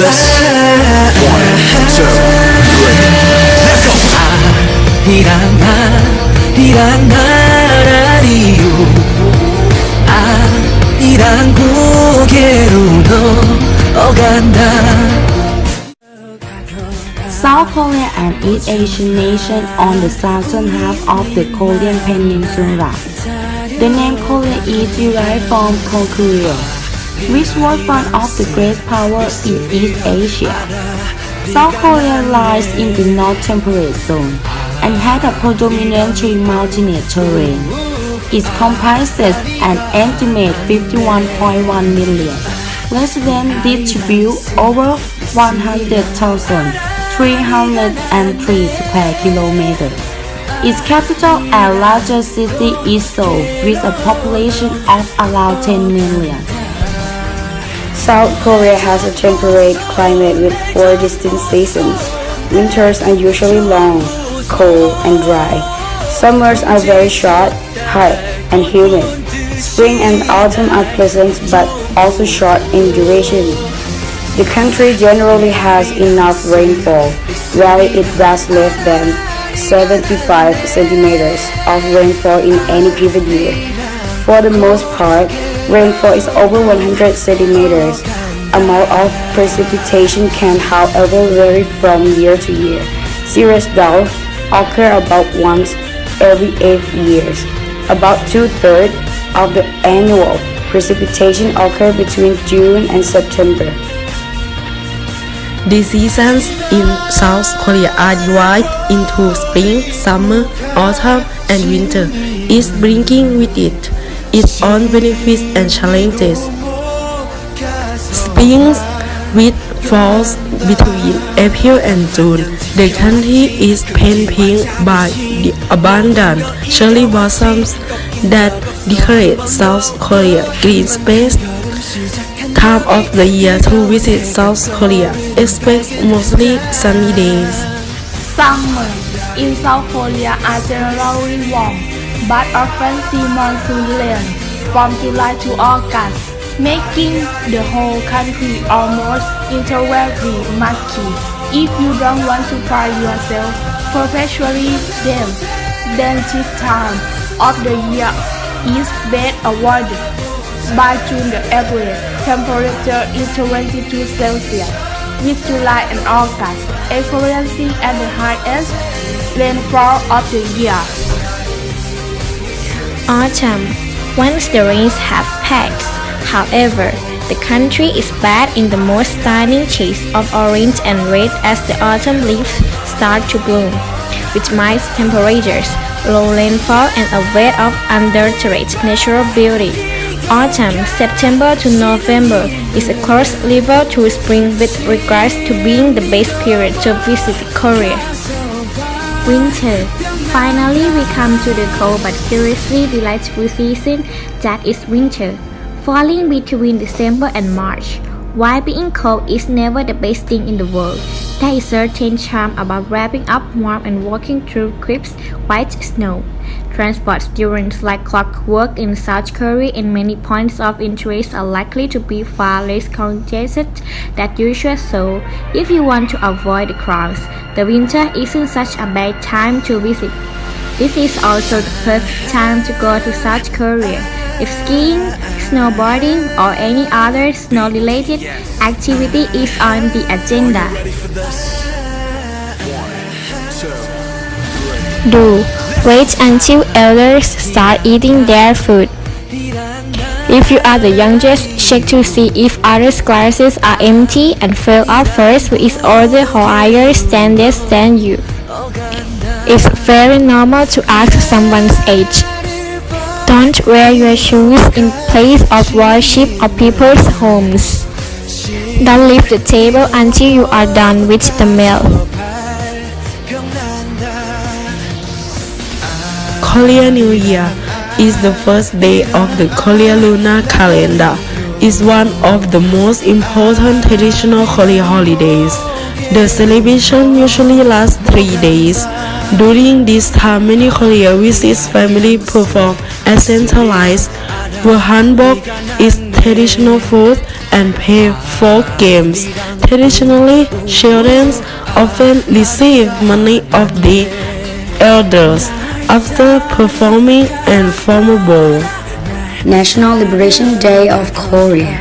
this? 1, 2, 3, let's go! 아니란 나라리요 아니란 고개로 넘어간다. South Korea and East Asian nation on the southern half of the Korean peninsula. The name Korea is derived from Korea, which was one of the great powers in East Asia. South Korea lies in the North Temperate Zone and has a predominantly mountainous terrain. It comprises an estimated 51.1 million residents distributed over 100,303 square kilometers. Its capital and largest city is Seoul, with a population of around 10 million. South Korea has a temperate climate with 4 distinct seasons. Winters are usually long, cold, and dry. Summers are very short, hot, and humid. Spring and autumn are pleasant but also short in duration. The country generally has enough rainfall, rarely it does less than 75 centimeters of rainfall in any given year. For the most part, rainfall is over 100 centimeters. Amount of precipitation can, however, vary from year to year. Serious droughts occur about once every 8 years. About 2/3 of the annual precipitation occur between June and September. The seasons in South Korea are divided into spring, summer, autumn, and winter, each bringing with it its own benefits and challenges. Spring, which falls between April and June, the country is painted by the abundant cherry blossoms that decorate South Korea's green space. Time of the year to visit South Korea, expect mostly sunny days. Summer in South Korea are generally warm, but often see monsoon rain from July to August, making the whole country almost entirely muggy. If you don't want to find yourself perpetually damp, then this time of the year is best avoided. By June the average temperature is 22 Celsius, with July and August experiencing at the highest rainfall of the year. Autumn, once the rains have passed. However, the country is bathed in the most stunning shades of orange and red as the autumn leaves start to bloom, with mild temperatures, low rainfall, and a wealth of unadulterated natural beauty. Autumn, September to November, is a crossover to spring with regards to being the best period to visit Korea. Winter. Finally, we come to the cold but curiously delightful season that is winter, falling between December and March. While being cold is never the best thing in the world, there is certain charm about wrapping up warm and walking through crisp white snow. Transports during like clockwork in South Korea and many points of interest are likely to be far less congested than usual, so if you want to avoid the crowds, the winter isn't such a bad time to visit. This is also the perfect time to go to South Korea if skiing, snowboarding, or any other snow-related activity is on the agenda. Do wait until elders start eating their food. If you are the youngest, check to see if others' glasses are empty and fill up first with older or higher standards than you. It's very normal to ask someone's age. Don't wear your shoes in place of worship or people's homes. Don't leave the table until you are done with the meal. Korean New Year is the first day of the Korean lunar calendar. It's one of the most important traditional Korean holidays. The celebration usually lasts 3 days. During this time, many Korean visits family perform a centralized hanbok, eat traditional food, and play folk games. traditionally, children often receive money of the elders after performing and formal bow. National Liberation Day of Korea,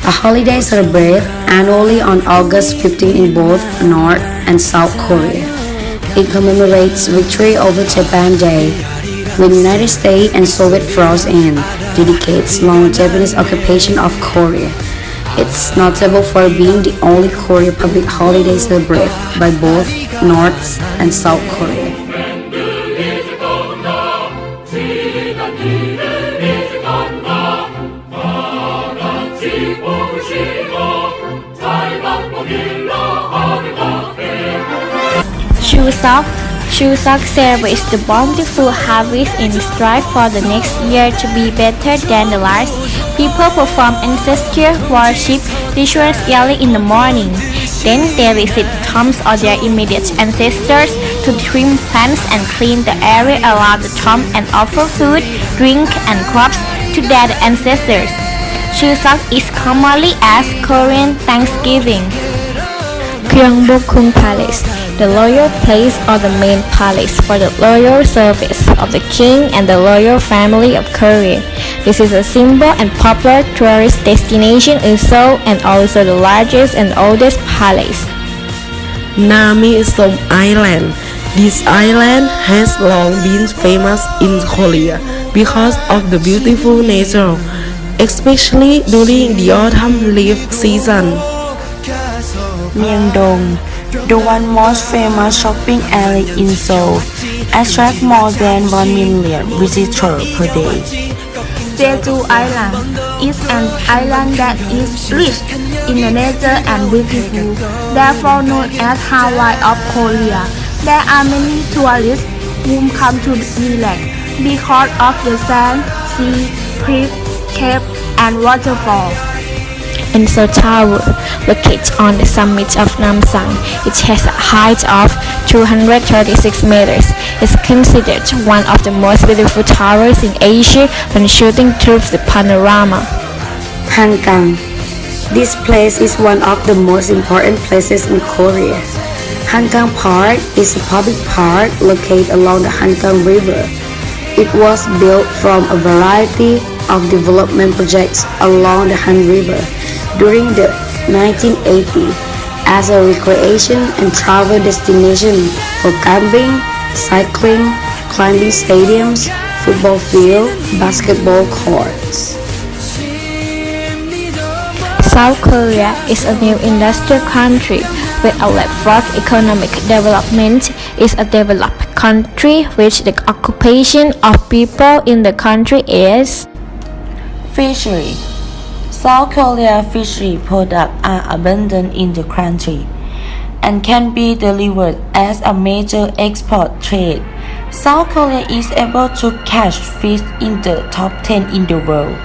a holiday celebrated annually on August 15 in both North and South Korea. It commemorates victory over Japan Day, when United States and Soviet froze in, dedicates long Japanese occupation of Korea. It's notable for being the only Korean public holiday celebrated by both North and South Korea. Chuseok celebrates the bountiful harvest and strive for the next year to be better than the last. People perform ancestor worship rituals early in the morning. Then they visit the tombs of their immediate ancestors to trim plants and clean the area around the tomb and offer food, drink, and crops to their ancestors. Chuseok is commonly as Korean Thanksgiving. Gyeongbokgung Palace, the royal place or the main palace for the royal service of the king and the royal family of Korea. This is a symbol and popular tourist destination in Seoul and also the largest and oldest palace. Nami-som Island. This island has long been famous in Korea because of the beautiful nature, especially during the autumn leaf season. Myeongdong, the one most famous shopping area in Seoul, attracts more than 1 million visitors per day. Jeju Island is an island that is rich in the nature and beautiful, therefore known as Hawaii of Korea. There are many tourists who come to relax because of the sand, sea, cliff, cave, and waterfall. And Seoul Tower, located on the summit of Namsan, it has a height of 236 meters. It's considered one of the most beautiful towers in Asia when shooting through the panorama. Hankang. This place is one of the most important places in Korea. Hankang Park is a public park located along the Hankang River. It was built from a variety of development projects along the Han River during the 1980s as a recreation and travel destination for camping, cycling, climbing stadiums, football field, basketball courts. South Korea is a new industrial country with a leapfrog economic development. Is a developed country which the occupation of people in the country is Fishery. South Korea fishery products are abundant in the country and can be delivered as a major export trade. South Korea is able to catch fish in the top 10 in the world.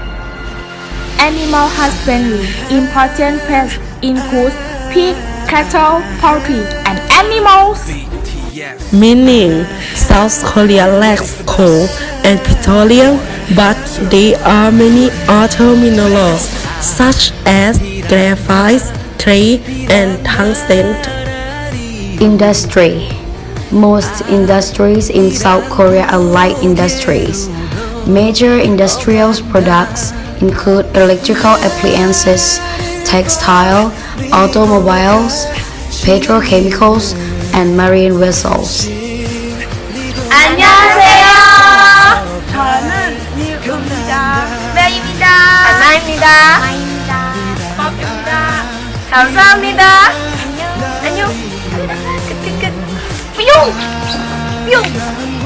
Animal husbandry. Important pests include pig, cattle, poultry, and animals. Meaning, South Korea lacks coal and petroleum, but there are many other minerals such as graphite, clay, and tungsten. Industry. Most industries in South Korea are light industries. Major industrial products include electrical appliances, textile, automobiles, petrochemicals, and marine vessels. 안녕하세요. 저는 미우입니다. 메이입니다. 안나입니다. 고맙습니다. 감사합니다. 안녕. 끝. 뿅. 뿅.